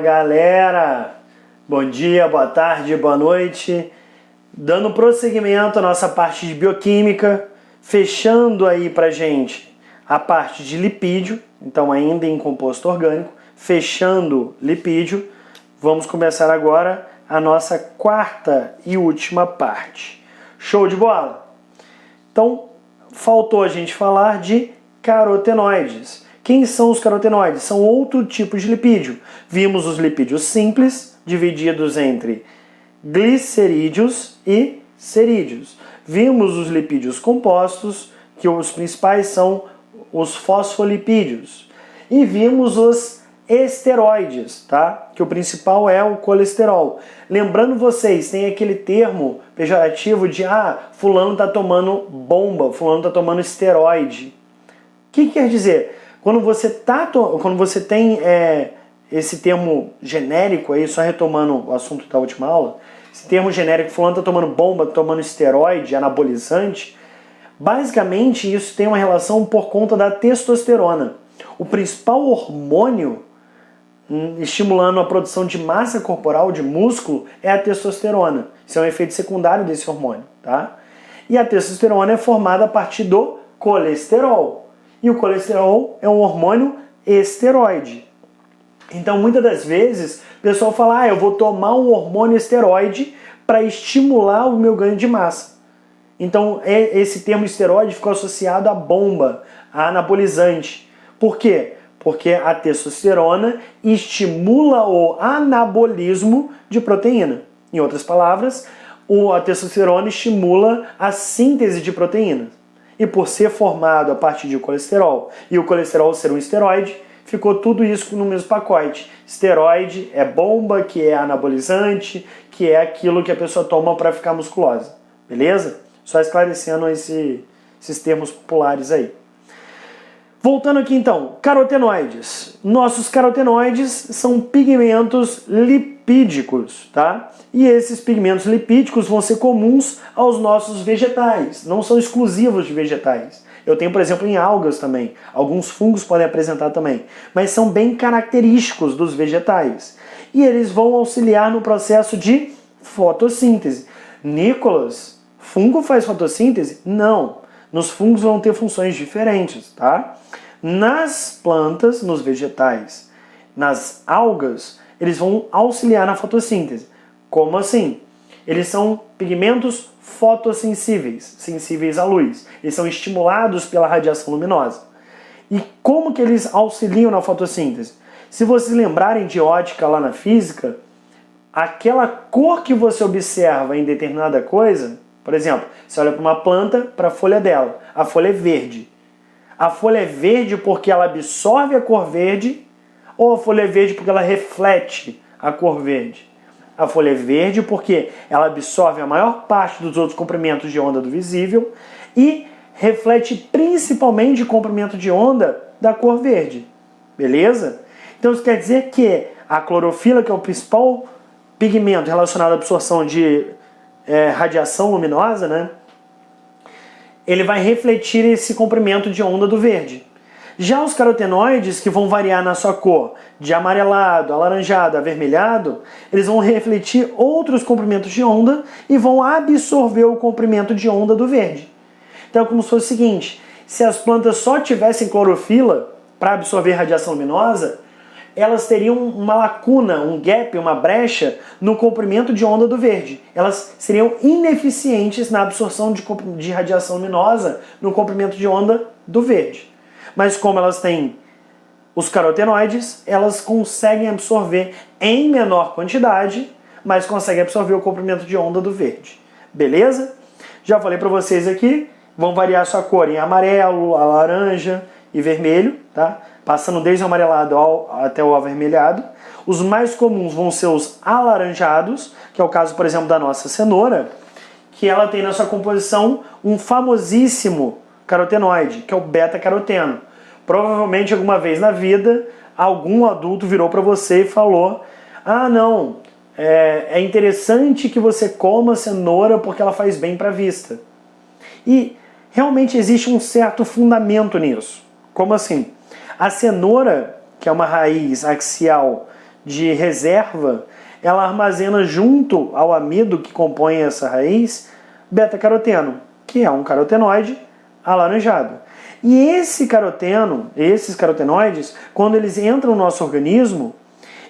galera! Bom dia, boa tarde, boa noite. Dando prosseguimento à nossa parte de bioquímica, fechando aí pra gente a parte de lipídio, então ainda em composto orgânico, fechando lipídio, vamos começar agora a nossa quarta e última parte. Show de bola? Então, faltou a gente falar de carotenoides. Quem são os carotenoides? São outro tipo de lipídio. Vimos os lipídios simples, divididos entre glicerídeos e cerídeos. Vimos os lipídios compostos, que os principais são os fosfolipídios. E vimos os esteroides, tá? Que o principal é o colesterol. Lembrando vocês, tem aquele termo pejorativo de fulano está tomando bomba, fulano está tomando esteroide. O que quer dizer? Quando você tem esse termo genérico aí, só retomando o assunto da última aula, esse termo genérico, fulano está tomando bomba, tomando esteroide, anabolizante, basicamente isso tem uma relação por conta da testosterona. O principal hormônio estimulando a produção de massa corporal, de músculo, é a testosterona. Isso é um efeito secundário desse hormônio, tá? E a testosterona é formada a partir do colesterol. E o colesterol é um hormônio esteroide. Então, muitas das vezes, o pessoal fala, eu vou tomar um hormônio esteroide para estimular o meu ganho de massa. Então, esse termo esteroide ficou associado à bomba, a anabolizante. Por quê? Porque a testosterona estimula o anabolismo de proteína. Em outras palavras, a testosterona estimula a síntese de proteínas. E por ser formado a partir de colesterol e o colesterol ser um esteroide, ficou tudo isso no mesmo pacote. Esteroide é bomba, que é anabolizante, que é aquilo que a pessoa toma para ficar musculosa. Beleza? Só esclarecendo esses termos populares aí. Voltando aqui então, carotenoides. Nossos carotenoides são pigmentos lipídicos, tá? E esses pigmentos lipídicos vão ser comuns aos nossos vegetais, não são exclusivos de vegetais. Eu tenho, por exemplo, em algas também. Alguns fungos podem apresentar também, mas são bem característicos dos vegetais. E eles vão auxiliar no processo de fotossíntese. Nicolas, fungo faz fotossíntese? Não. Nos fungos vão ter funções diferentes, tá? Nas plantas, nos vegetais, nas algas, eles vão auxiliar na fotossíntese. Como assim? Eles são pigmentos fotossensíveis, sensíveis à luz. Eles são estimulados pela radiação luminosa. E como que eles auxiliam na fotossíntese? Se vocês lembrarem de ótica lá na física, aquela cor que você observa em determinada coisa, por exemplo, você olha para uma planta, para a folha dela. A folha é verde. A folha é verde porque ela absorve a cor verde ou a folha é verde porque ela reflete a cor verde? A folha é verde porque ela absorve a maior parte dos outros comprimentos de onda do visível e reflete principalmente o comprimento de onda da cor verde. Beleza? Então isso quer dizer que a clorofila, que é o principal pigmento relacionado à absorção de radiação luminosa, né? Ele vai refletir esse comprimento de onda do verde. Já os carotenoides, que vão variar na sua cor de amarelado, alaranjado, avermelhado, eles vão refletir outros comprimentos de onda e vão absorver o comprimento de onda do verde. Então é como se fosse o seguinte, se as plantas só tivessem clorofila para absorver radiação luminosa, elas teriam uma lacuna, um gap, uma brecha no comprimento de onda do verde. Elas seriam ineficientes na absorção de radiação luminosa no comprimento de onda do verde. Mas como elas têm os carotenoides, elas conseguem absorver em menor quantidade, mas conseguem absorver o comprimento de onda do verde. Beleza? Já falei para vocês aqui, vão variar a sua cor em amarelo, a laranja e vermelho, tá? Passando desde o amarelado até o avermelhado. Os mais comuns vão ser os alaranjados, que é o caso, por exemplo, da nossa cenoura, que ela tem na sua composição um famosíssimo carotenoide, que é o beta-caroteno. Provavelmente, alguma vez na vida, algum adulto virou para você e falou: não, é interessante que você coma cenoura porque ela faz bem para a vista. E realmente existe um certo fundamento nisso. Como assim? A cenoura, que é uma raiz axial de reserva, ela armazena junto ao amido que compõe essa raiz beta-caroteno, que é um carotenoide alaranjado. E esse caroteno, esses carotenoides, quando eles entram no nosso organismo,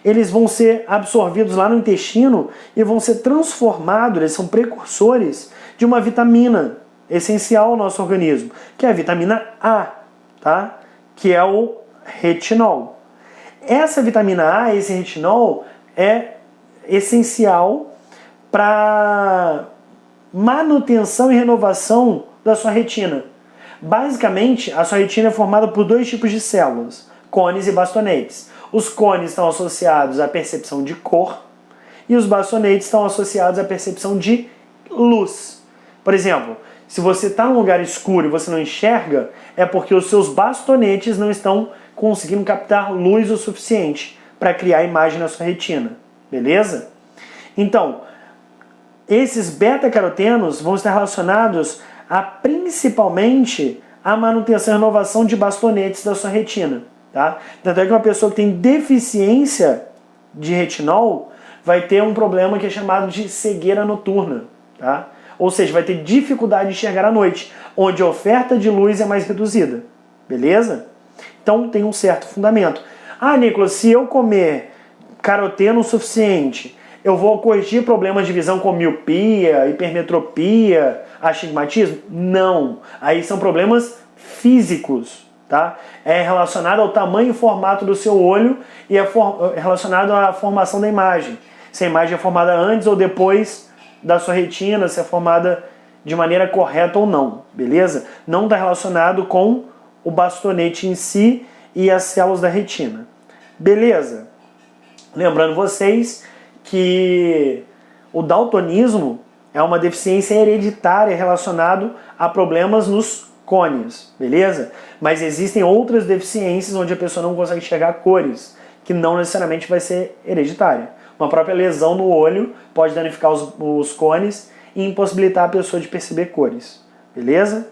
eles vão ser absorvidos lá no intestino e vão ser transformados, eles são precursores de uma vitamina essencial ao nosso organismo, que é a vitamina A, tá? Que é o retinol. Essa vitamina A, esse retinol, é essencial para manutenção e renovação da sua retina. Basicamente, a sua retina é formada por dois tipos de células, cones e bastonetes. Os cones estão associados à percepção de cor e os bastonetes estão associados à percepção de luz. Por exemplo, se você está num lugar escuro e você não enxerga, é porque os seus bastonetes não estão conseguindo captar luz o suficiente para criar a imagem na sua retina. Beleza? Então, esses beta-carotenos vão estar relacionados principalmente à manutenção e renovação de bastonetes da sua retina. Tá? Tanto é que uma pessoa que tem deficiência de retinol vai ter um problema que é chamado de cegueira noturna. Tá? Ou seja, vai ter dificuldade de enxergar à noite, onde a oferta de luz é mais reduzida. Beleza? Então tem um certo fundamento. Ah, Nicolas, se eu comer caroteno o suficiente, eu vou corrigir problemas de visão como miopia, hipermetropia, astigmatismo? Não. Aí são problemas físicos, tá? É relacionado ao tamanho e formato do seu olho e é relacionado à formação da imagem. Se a imagem é formada antes ou depois da sua retina, se é formada de maneira correta ou não, beleza? Não está relacionado com o bastonete em si e as células da retina. Beleza? Lembrando vocês que o daltonismo é uma deficiência hereditária relacionada a problemas nos côneos, beleza? Mas existem outras deficiências onde a pessoa não consegue enxergar cores, que não necessariamente vai ser hereditária. Uma própria lesão no olho pode danificar os cones e impossibilitar a pessoa de perceber cores, beleza?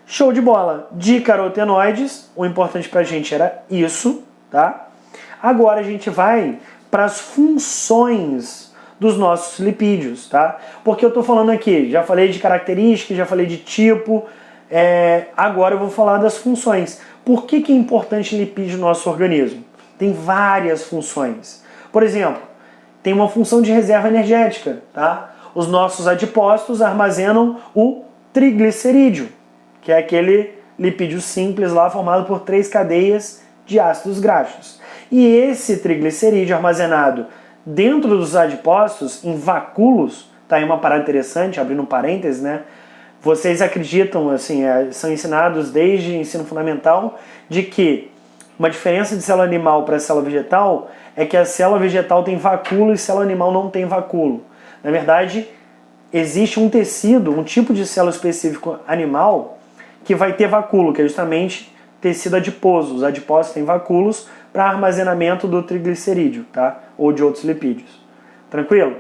Show de bola! De carotenoides, o importante pra gente era isso, tá? Agora a gente vai para as funções dos nossos lipídios, tá? Porque eu tô falando aqui, já falei de características, já falei de tipo, agora eu vou falar das funções. Por que é importante lipídio no nosso organismo? Tem várias funções. Por exemplo, tem uma função de reserva energética, tá? Os nossos adipócitos armazenam o triglicerídeo, que é aquele lipídio simples lá formado por 3 cadeias de ácidos graxos. E esse triglicerídeo armazenado dentro dos adipócitos, em vacúolos, tá aí uma parada interessante, abrindo um parênteses, né? Vocês acreditam, assim, são ensinados desde ensino fundamental, de que uma diferença de célula animal para célula vegetal é que a célula vegetal tem vacúolo e a célula animal não tem vacúolo. Na verdade, existe um tecido, um tipo de célula específico animal que vai ter vacúolo, que é justamente tecido adiposo. Os adipócitos têm vacúolos para armazenamento do triglicerídeo, tá? Ou de outros lipídios. Tranquilo?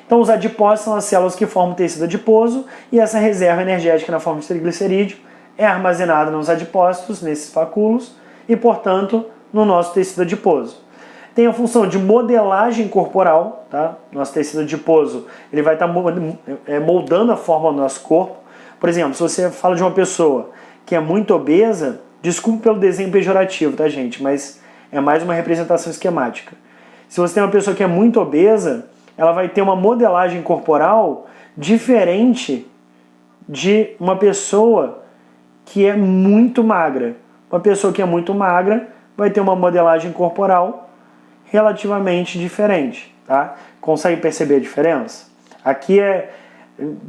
Então os adipócitos são as células que formam o tecido adiposo e essa reserva energética na forma de triglicerídeo é armazenada nos adipócitos, nesses vacúolos, e, portanto, no nosso tecido adiposo. Tem a função de modelagem corporal, tá? Nosso tecido adiposo ele vai estar moldando a forma do nosso corpo. Por exemplo, se você fala de uma pessoa que é muito obesa, desculpe pelo desenho pejorativo, tá, gente? Mas é mais uma representação esquemática. Se você tem uma pessoa que é muito obesa, ela vai ter uma modelagem corporal diferente de uma pessoa que é muito magra. Uma pessoa que é muito magra vai ter uma modelagem corporal relativamente diferente, tá? Consegue perceber a diferença? Aqui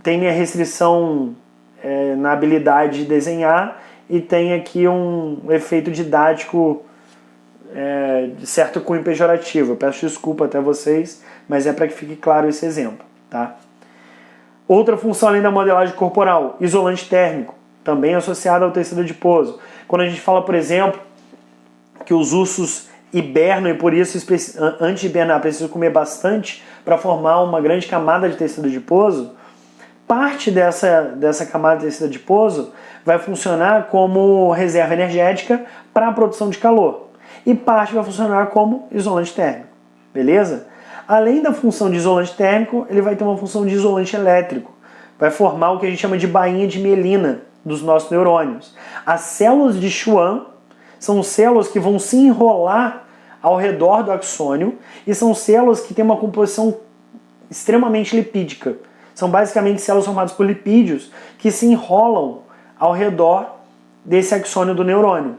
tem minha restrição na habilidade de desenhar e tem aqui um efeito didático de certo cunho pejorativo. Eu peço desculpa até vocês, mas é para que fique claro esse exemplo, tá? Outra função além da modelagem corporal, isolante térmico, também associado ao tecido adiposo. Quando a gente fala, por exemplo, que os ursos hibernam e por isso, antes de hibernar, precisam comer bastante para formar uma grande camada de tecido adiposo, parte dessa camada de tecido adiposo vai funcionar como reserva energética para a produção de calor e parte vai funcionar como isolante térmico. beleza? Além da função de isolante térmico, ele vai ter uma função de isolante elétrico. Vai formar o que a gente chama de bainha de mielina dos nossos neurônios. As células de Schwann são células que vão se enrolar ao redor do axônio e são células que têm uma composição extremamente lipídica. São basicamente células formadas por lipídios que se enrolam ao redor desse axônio do neurônio,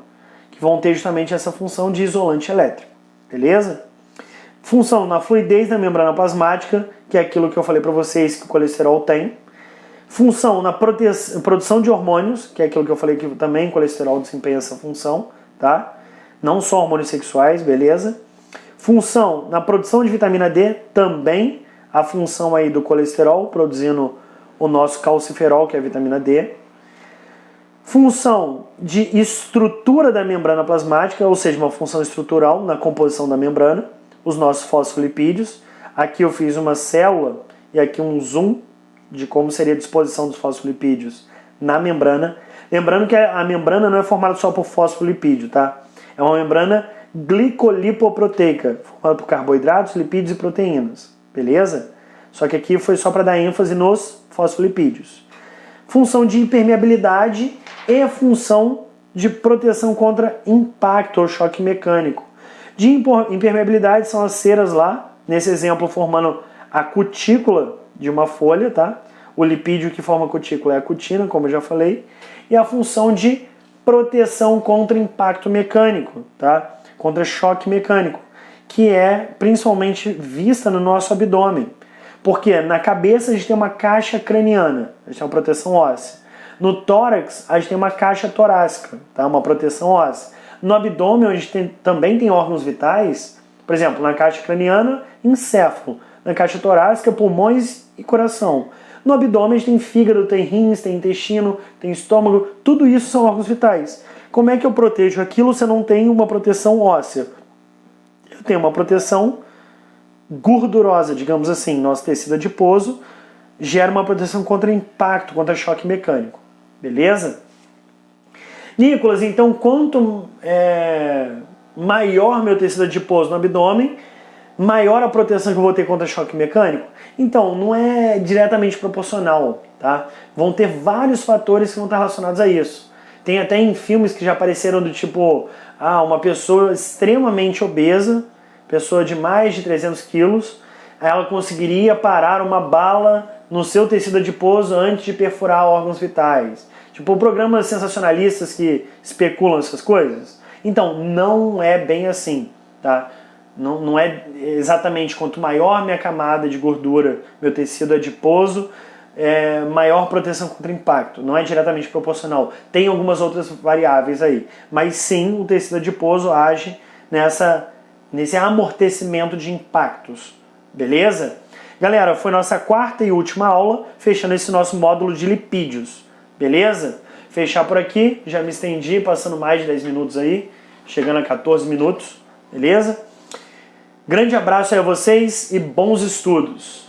que vão ter justamente essa função de isolante elétrico, beleza? Função na fluidez da membrana plasmática, que é aquilo que eu falei para vocês que o colesterol tem. Função na produção de hormônios, que é aquilo que eu falei que também o colesterol desempenha essa função, tá? Não só hormônios sexuais, beleza? Função na produção de vitamina D, também a função aí do colesterol, produzindo o nosso calciferol, que é a vitamina D. Função de estrutura da membrana plasmática, ou seja, uma função estrutural na composição da membrana, os nossos fosfolipídios. Aqui eu fiz uma célula e aqui um zoom de como seria a disposição dos fosfolipídios na membrana. Lembrando que a membrana não é formada só por fosfolipídio, tá? É uma membrana glicolipoproteica, formada por carboidratos, lipídios e proteínas, beleza? Só que aqui foi só para dar ênfase nos fosfolipídios. Função de impermeabilidade e função de proteção contra impacto ou choque mecânico. De impermeabilidade são as ceras lá, nesse exemplo formando a cutícula de uma folha, tá? O lipídio que forma a cutícula é a cutina, como eu já falei. E a função de proteção contra impacto mecânico, tá? Contra choque mecânico, que é principalmente vista no nosso abdômen. Porque na cabeça a gente tem uma caixa craniana, a gente tem uma proteção óssea. No tórax a gente tem uma caixa torácica, tá? Uma proteção óssea. No abdômen, onde também tem órgãos vitais, por exemplo, na caixa craniana, encéfalo. Na caixa torácica, pulmões e coração. No abdômen a gente tem fígado, tem rins, tem intestino, tem estômago, tudo isso são órgãos vitais. Como é que eu protejo aquilo se eu não tenho uma proteção óssea? Eu tenho uma proteção gordurosa, digamos assim. Nosso tecido adiposo gera uma proteção contra impacto, contra choque mecânico. Beleza? Nicolas, então quanto maior meu tecido adiposo no abdômen, maior a proteção que eu vou ter contra choque mecânico? Então, não é diretamente proporcional, tá? Vão ter vários fatores que vão estar relacionados a isso. Tem até em filmes que já apareceram do tipo, uma pessoa extremamente obesa, pessoa de mais de 300 quilos, ela conseguiria parar uma bala no seu tecido adiposo antes de perfurar órgãos vitais. Tipo, programas sensacionalistas que especulam essas coisas. Então, não é bem assim, tá? Não é exatamente quanto maior minha camada de gordura, meu tecido adiposo, maior proteção contra impacto. Não é diretamente proporcional. Tem algumas outras variáveis aí. Mas sim, o tecido adiposo age nesse amortecimento de impactos. Beleza? Galera, foi nossa quarta e última aula, fechando esse nosso módulo de lipídios. Beleza? Fechar por aqui, já me estendi, passando mais de 10 minutos aí, chegando a 14 minutos. Beleza? Grande abraço aí a vocês e bons estudos!